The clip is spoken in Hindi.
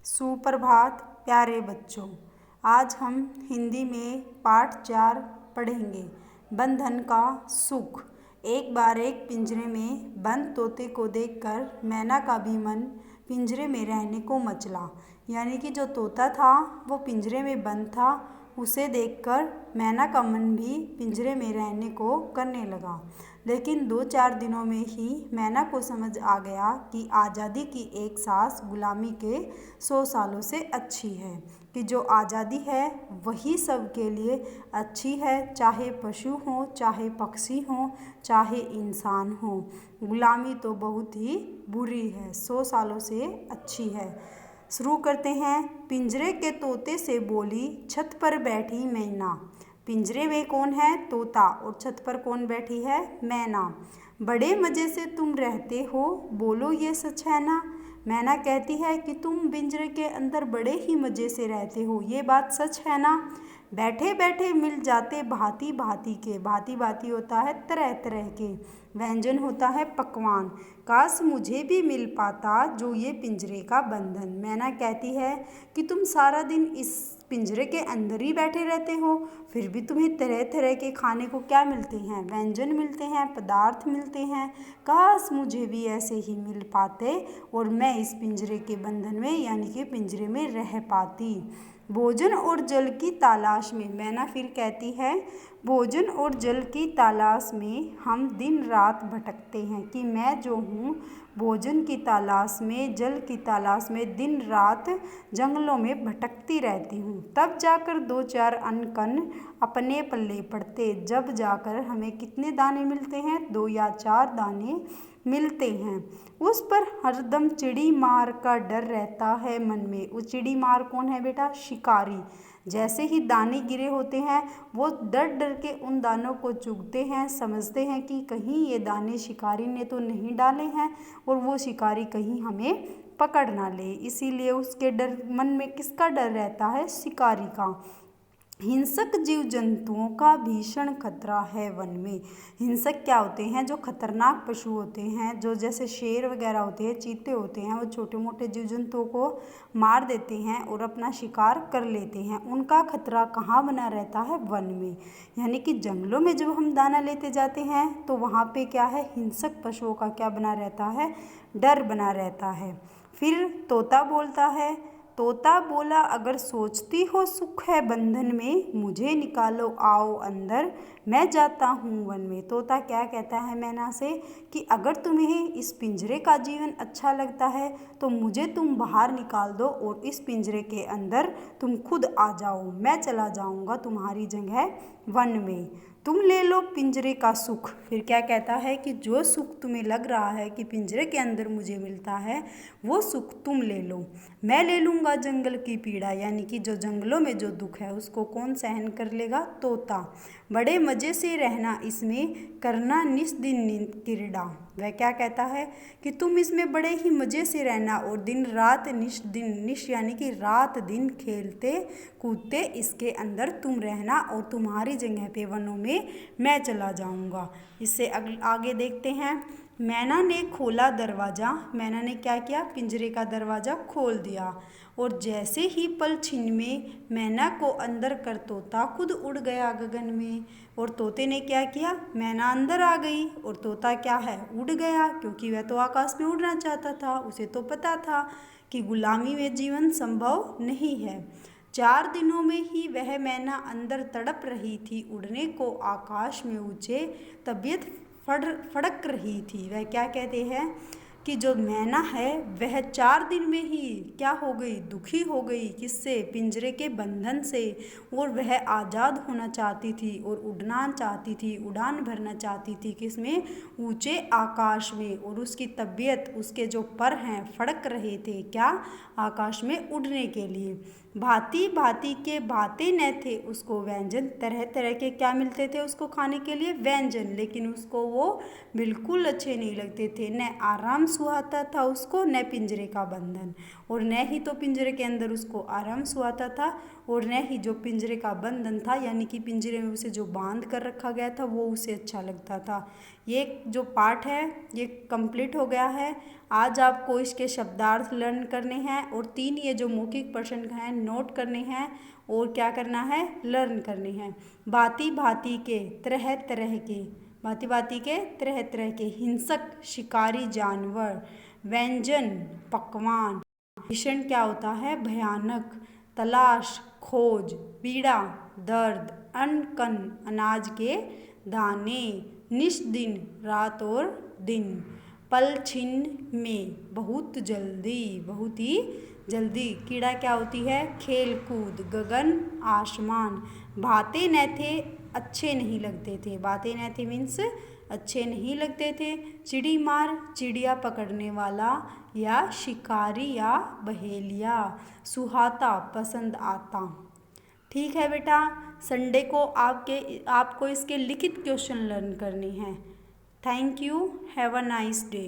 सुप्रभात प्यारे बच्चों। आज हम हिंदी में पाठ 4 पढ़ेंगे। बंधन का सुख। एक बार एक पिंजरे में बंद तोते को देखकर मैना का भी मन पिंजरे में रहने को मचला। यानी कि जो तोता था वो पिंजरे में बंद था, उसे देखकर मैना का मन भी पिंजरे में रहने को करने लगा। लेकिन 2-4 दिनों में ही मैना को समझ आ गया कि आज़ादी की एक सांस गुलामी के 100 सालों से अच्छी है, कि जो आज़ादी है वही सबके लिए अच्छी है, चाहे पशु हो, चाहे पक्षी हो, चाहे इंसान हो। गुलामी तो बहुत ही बुरी है, 100 सालों से अच्छी है। शुरू करते हैं। पिंजरे के तोते से बोली छत पर बैठी मैना। पिंजरे में कौन है? तोता। और छत पर कौन बैठी है? मैना। बड़े मज़े से तुम रहते हो, बोलो ये सच है ना? मैना कहती है कि तुम पिंजरे के अंदर बड़े ही मज़े से रहते हो, ये बात सच है ना? बैठे बैठे मिल जाते भांति भांति के। भांति भांति होता है तरह तरह के। व्यंजन होता है पकवान। काश मुझे भी मिल पाता जो ये पिंजरे का बंधन। मैना कहती है कि तुम सारा दिन इस पिंजरे के अंदर ही बैठे रहते हो, फिर भी तुम्हें तरह तरह के खाने को क्या मिलते हैं? व्यंजन मिलते हैं, पदार्थ मिलते हैं। काश मुझे भी ऐसे ही मिल पाते और मैं इस पिंजरे के बंधन में यानी कि पिंजरे में रह पाती। भोजन और जल की तलाश में। मैना फिर कहती है, भोजन और जल की तलाश में हम दिन रात भटकते हैं, कि मैं जो हूँ भोजन की तलाश में, जल की तलाश में दिन रात जंगलों में भटकती रहती हूँ। तब जाकर 2-4 अन्न कण अपने पल्ले पड़ते। जब जाकर हमें कितने दाने मिलते हैं? 2 या 4 दाने मिलते हैं। उस पर हरदम चिड़ी मार का डर रहता है मन में। वो चिड़ी मार कौन है बेटा? शिकारी। जैसे ही दाने गिरे होते हैं वो डर डर के उन दानों को चुगते हैं, समझते हैं कि कहीं ये दाने शिकारी ने तो नहीं डाले हैं और वो शिकारी कहीं हमें पकड़ ना ले। इसीलिए उसके डर, मन में किसका डर रहता है? शिकारी का। हिंसक जीव जंतुओं का भीषण खतरा है वन में। हिंसक क्या होते हैं? जो खतरनाक पशु होते हैं, जो जैसे शेर वगैरह होते हैं, चीते होते हैं, वो छोटे मोटे जीव जंतुओं को मार देते हैं और अपना शिकार कर लेते हैं। उनका खतरा कहाँ बना रहता है? वन में। यानी कि जंगलों में जब हम दाना लेते जाते हैं तो वहाँ पे क्या है? हिंसक पशुओं का क्या बना रहता है? डर बना रहता है। फिर तोता बोलता है। तोता बोला, अगर सोचती हो सुख है बंधन में, मुझे निकालो आओ अंदर, मैं जाता हूँ वन में। तोता क्या कहता है मैना से कि अगर तुम्हें इस पिंजरे का जीवन अच्छा लगता है तो मुझे तुम बाहर निकाल दो और इस पिंजरे के अंदर तुम खुद आ जाओ, मैं चला जाऊँगा तुम्हारी जगह वन में। तुम ले लो पिंजरे का सुख। फिर क्या कहता है कि जो सुख तुम्हें लग रहा है कि पिंजरे के अंदर मुझे मिलता है वो सुख तुम ले लो, मैं ले लूँगा जंगल की पीड़ा। यानी कि जो जंगलों में जो दुख है उसको कौन सहन कर लेगा? तोता। बड़े मज़े से रहना इसमें, करना निस दिन क्रीड़ा। वह क्या कहता है कि तुम इसमें बड़े ही मज़े से रहना और दिन रात निश यानी कि रात दिन खेलते कूदते इसके अंदर तुम रहना और तुम्हारी जगह पे वनों में मैं चला जाऊंगा। इससे आगे देखते हैं। मैना ने खोला दरवाज़ा। मैना ने क्या किया? पिंजरे का दरवाज़ा खोल दिया और जैसे ही पल छिन में मैना को अंदर कर तोता खुद उड़ गया गगन में। और तोते ने क्या किया? मैना अंदर आ गई और तोता क्या है? उड़ गया, क्योंकि वह तो आकाश में उड़ना चाहता था। उसे तो पता था कि गुलामी में जीवन संभव नहीं है। 4 दिनों में ही वह मैना अंदर तड़प रही थी, उड़ने को आकाश में ऊंचे, तबीयत फड़क रही थी। वह क्या कहते हैं कि जो मैना है वह 4 दिन में ही क्या हो गई? दुखी हो गई। किससे? पिंजरे के बंधन से। और वह आज़ाद होना चाहती थी और उड़ना चाहती थी, उड़ान भरना चाहती थी। किसमें? ऊंचे आकाश में। और उसकी तबीयत, उसके जो पर हैं फड़क रहे थे, क्या? आकाश में उड़ने के लिए। भांति भांति के भाते न थे उसको व्यंजन। तरह तरह के क्या मिलते थे उसको खाने के लिए? व्यंजन। लेकिन उसको वो बिल्कुल अच्छे नहीं लगते थे। न आराम सुहाता था उसको न पिंजरे का बंधन, और न ही तो पिंजरे के अंदर उसको आराम सुहाता था और न ही जो पिंजरे का बंधन था यानी कि पिंजरे में उसे जो बांध कर रखा गया था वो उसे अच्छा लगता था। ये जो पाठ है ये कंप्लीट हो गया है। आज आपको इसके शब्दार्थ लर्न करने हैं और 3 ये जो मौखिक प्रश्न हैं नोट करने हैं और क्या करना है, लर्न करने हैं। भांति भांति के तरह तरह के, भांति भांति के तरह तरह के हिंसक शिकारी जानवर, व्यंजन पकवान, भीषण क्या होता है, भयानक, तलाश खोज, पीड़ा दर्द, अन्न कन्न अनाज के दाने, निष्दिन रात और दिन, पल छिन्न में बहुत जल्दी, बहुत ही जल्दी, कीड़ा क्या होती है, खेल कूद, गगन आसमान, भाते न थे अच्छे नहीं लगते थे, भाते न थे मीन्स अच्छे नहीं लगते थे, चिड़ी मार चिड़िया पकड़ने वाला या शिकारी या बहेलिया, सुहाता पसंद आता। ठीक है बेटा, संडे को आपको इसके लिखित क्वेश्चन लर्न करने हैं। Thank you, have a nice day.